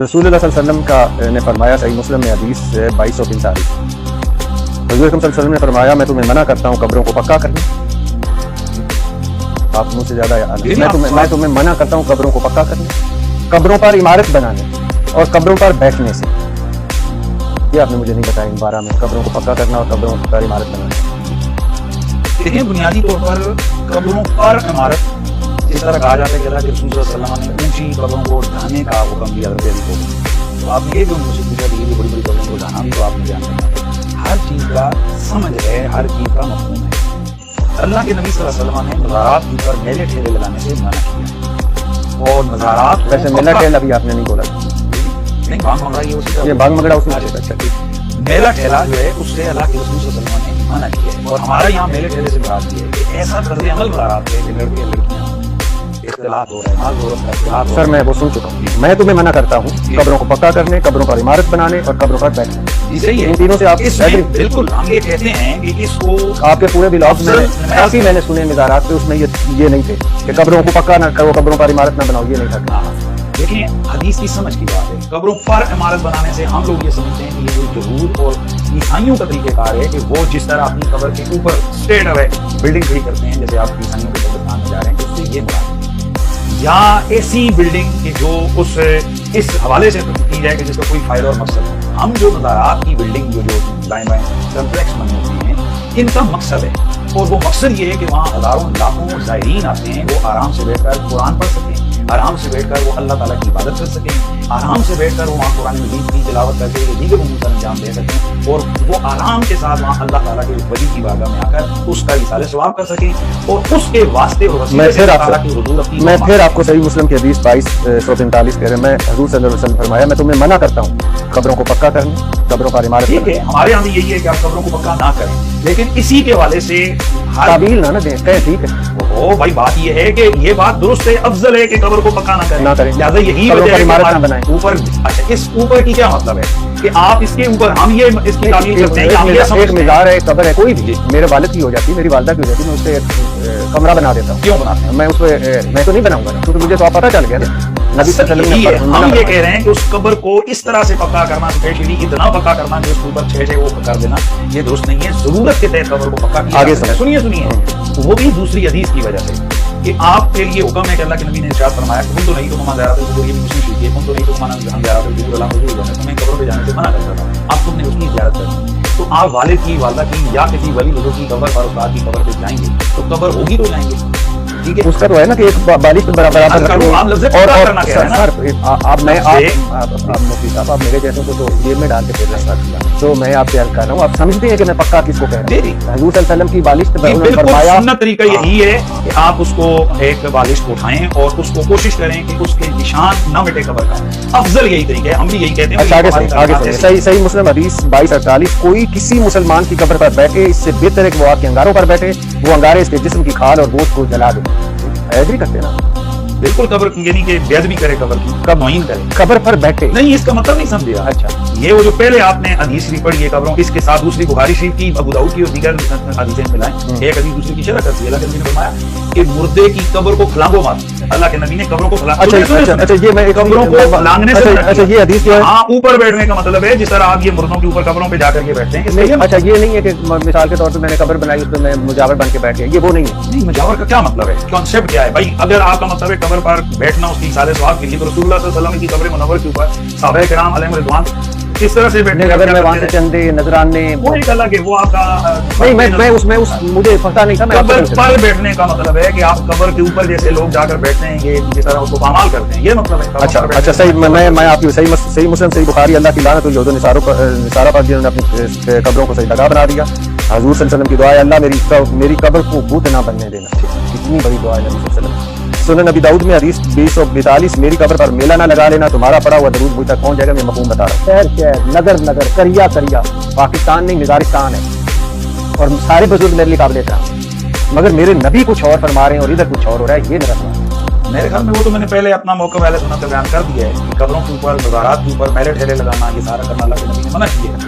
रसूलुल्लाह सल्लल्लाहु अलैहि वसल्लम का ने फरमाया, सही मुस्लिम में हदीस 2245, हज़रत सल्लल्लाहु अलैहि वसल्लम ने फरमाया, मैं तुम्हें मना करता हूँ कब्रों को पक्का करने। आप मुझसे ज्यादा मैं तुम्हें मना करता हूँ कब्रों को पक्का करने, कब्रों पर इमारत बनाने और कब्रों पर बैठने से। ये आपने मुझे नहीं बताया इन 12 में, कब्रों को पक्का करना और कब्रों पर इमारत बनाना। देखिए, बुनियादी तौर पर कब्रों पर इमारत जिस तरह कहा जाता है कि अल्लाह के रसूल सल्लल्लाहु अलैहि वसल्लम ने ऊंची कब्रों को ढाने का हुक्म दिया को। तो आप ये जो मुझे पूछा कि ये बड़ी बड़ी कब्रों को ढाना भी, तो आपने ध्यान रखना हर चीज का समझ है, हर चीज का मफहूम है। अल्लाह के नबी सल्लल्लाहु अलैहि वसल्लम ने मज़ारात के ऊपर मेले ठेले लगाने से मना किया। और मज़ारात वैसे मेला ठेला भी आपने नहीं बोला, नहीं बांग मंगड़ा ये बांग मंगड़ा उसमें। अच्छा, मेला ठेला जो है उससे अल्लाह के रसूल सल्लल्लाहु अलैहि वसल्लम ने मना किया है। और हमारा यहाँ मेले ठेले से बात की है कि ऐसा तर्ज़ अमल मज़ारात है कि लड़के लड़कियाँ इख्तिलाफ हो रहा है। सर मैं वो सुन चुका हूँ। मैं तुम्हें मना करता हूँ कब्रों को पक्का करने, कब्रों पर इमारत बनाने और कब्रों पर बैठने। सही है, इन तीनों से आप बिल्कुल हम ये कहते हैं कि इसको आपके पूरे ब्लॉग में काफी मैंने सुने मज़ारात पे, उसमें ये नहीं थे कि कब्रों को पक्का ना करो, कब्रों पर इमारत ना बनाओ, ये नहीं था। देखिए, हदीस की समझ की बात है। कब्रों पर इमारत बनाने से हम लोग ये समझते हैं कि ये जो यहूद और ईसाइयों का तरीक़ेकार है कि वो जिस तरह अपनी कब्र के ऊपर स्ट्रेट अवे बिल्डिंग खड़ी करते हैं, जैसे आप ईसाइयों के कब्रिस्तान में जा रहे हैं, उससे ये मुराद या ऐसी बिल्डिंग की जो उस इस हवाले से की जाए कि जिसका कोई फायदा और मकसद है। हम जो मज़ारात की बिल्डिंग जो दाएं बाएं कम्प्लेक्स बने होते हैं, इनका मकसद है, और वो मकसद ये है कि वहाँ हजारों लाखों ज़ायरीन आते हैं, वो आराम से बैठकर कुरान पढ़ सकें, आराम से बैठकर वो अल्लाह ताला की इबादत कर सकें, आराम से बैठकर वो वहाँ कुरान मजीद की तिलावत करके दीगर उमूर का अंजाम दे सकें, और वो आराम के साथ वहाँ अल्लाह ताला के वली की बारगाह में आकर उसका इसाले सवाब कर सकें। और उसके वास्ते मैं फिर आपको सही मुस्लिम की हदीस 2245 कह रहे हैं, मैं हुजूर सल्लल्लाहु अलैहि वसल्लम फरमाया, मैं तुम्हें मना करता हूँ कब्रों को पक्का करने, कब्रों पर इमारत। ठीक है, हमारे यहाँ यही है कि आप कब्रों को पक्का ना करें, लेकिन इसी के हवाले से ताबील ना दें। ठीक है, ओ भाई, बात ये है कि ये बात दुरुस्त है, अफजल है कि कब्र को पक्का ना करें। लिहाजा यही वजह है इमारत ना बनाएं ऊपर। अच्छा, इस ऊपर की क्या मतलब है कि आप इसके ऊपर हम ये इसकी तामील करते हैं कि एक मीज़ार है, कब्र है, कोई भी मेरे वालिद की हो जाती, मेरी वालिदा की हो जाती, मैं उससे एक कमरा बना देता हूँ। क्यों बनाते हैं? मैं उसमें मैं तो नहीं बनाऊंगा ना, क्योंकि मुझे तो पता चल गया ना। नबी सल्लल्लाहु अलैहि वसल्लम हम ये कह रहे हैं कि उस कब्र को इस तरह से पक्का करना, स्पेशली इतना पक्का करना कि उसके ऊपर छह वो कर देना, ये दुरुस्त नहीं है। जरूरत के तहत कब्र को पक्का किया। आगे सुनिए, वो भी दूसरी हदीस की वजह से कि आप फिर ये हुक्म है कि अल्लाह के नबी ने इरशाद फरमाया, तुम तो नहीं तो ममा ज़ियारत कुबूर, ये भी मुस्लिम शरीफ है, तुम तो नहीं तो मना हम ज़ियारत कुबूर अल्लाह हुजूर जाने, तुम्हें कब्र पे जाने से मना करता था, अब तुमने उसकी ज़ियारत कर दी। तो आप वालिद की, वालिदा की या किसी वली बुजुर्ग की कब्र पर, उस्ताद की कब्र पे जाएंगे तो कब्र होगी तो जाएंगे। ठीक है, उसका तो है ना कि एक बालिग के बराबर आप मुफ्ती साहब, आप मेरे जैसों को तो जेब में डाल के फिर रहा, तो मैं आपसे अर्ज कर रहा हूँ, आप समझते हैं कि मैं पक्का किसको कह रहा हूँ? हजूर सल्लल्लाहु अलैहि वसल्लम की बालिश फरमाया, सुन्नत तरीका यही है कि आप उसको एक बालिश को उठाएं और उसको कोशिश करें कि उसके निशान न मिटे कब्र का। अफजल यही तरीका है, हम भी यही कहते हैं। सही मुस्लिम हदीस 2248, कोई किसी मुसलमान की कब्र पर बैठे, इससे बेहतर है कि वो आपके अंगारों पर बैठे, वो अंगारे इसके जिस्म की खाल और गोश्त को जला दे। एग्री करते ना? बिल्कुल, कब्र यानी कि बेअदबी करे, कब्र की कब तौहीन करे, कब्र पर बैठे नहीं, इसका मतलब नहीं समझे। अच्छा, ये वो जो पहले आपने हदीस शरीफ पढ़ी है कब्रों, इसके साथ दूसरी बुखारी शरीफ की, अबू दाऊद की और दीगर हदीसें मिलाएं, एक हदीस दूसरी की शरह करती है। अल्लाह के नबी ने फरमाया कि मुर्दे की कब्र को फलांगो मत। अल्लाह के नबी ने कब्रों को अच्छा, ये मैं कब्रों को फलांगने से, अच्छा ये हदीस जो है, हाँ, ऊपर बैठने का मतलब है जिस तरह आप ये मुर्दों के ऊपर कब्रों पे जाकर के बैठते हैं। अच्छा, ये नहीं है कि मिसाल के तौर पे मैंने कब्र बनाई, उसमें मैं मुजावर बन के बैठ गया, ये वो नहीं है। नहीं, मुजावर का क्या मतलब है, कॉन्सेप्ट क्या है भाई? अगर आपका मतलब है कब्र पर बैठना उसकी इसाले सवाब के लिए, तो रसूलुल्लाह सल्लल्लाहु अलैहि वसल्लम की कब्र मुनव्वर के ऊपर सहाबाए किराम अलैहिम रिज़वान इस तरह से बैठने, अगर मैं वहां से चंदे नजराने, वो एक अलग है, वो आपका नहीं, मैं उसमें मुझे पता नहीं था। कब्र पर बैठने का मतलब है कि आप कब्र के ऊपर जैसे लोग जाकर बैठते हैं, ये जिस तरह उसको पामाल करते हैं, ये मतलब है। अच्छा, सही, मैं आपकी सही मुस्लिम, सही बुखारी, अल्लाह की लानत हुई जो निसारा पर जिन्होंने अपनी कब्रों को सही दगा बना दिया। हजूर सल्लल्लाहु अलैहि वसल्लम की दुआ है, अल्लाह मेरी कब्र को भूत ना बनने देना। कितनी बड़ी दुआ है नबी सल्लल्लाहु अलैहि वसल्लम। सुनन नबी दाऊद में हदीस 2042, मेरी कब्र पर मेला ना लगा लेना, तुम्हारा पड़ा हुआ दरूद मुझ तक पहुंच जाएगा। मैं मफहूम बता रहा हूँ। शहर नगर नगर, करिया करिया, पाकिस्तान नहीं निजारिस्तान है, और सारे बुजुर्ग मेरे लिए काबिल एहतराम, मगर मेरे नबी कुछ और फरमा रहे हैं और इधर कुछ और हो रहा है। ये मेरा सवाल, मेरे ख्याल में वो तो मैंने पहले अपना मौका वाले सुना बयान कर दिया है कि कब्रों के ऊपर, मज़ारात के ऊपर मेले ठेले लगाना, ये सारा करना अल्लाह के नबी ने मना किया है।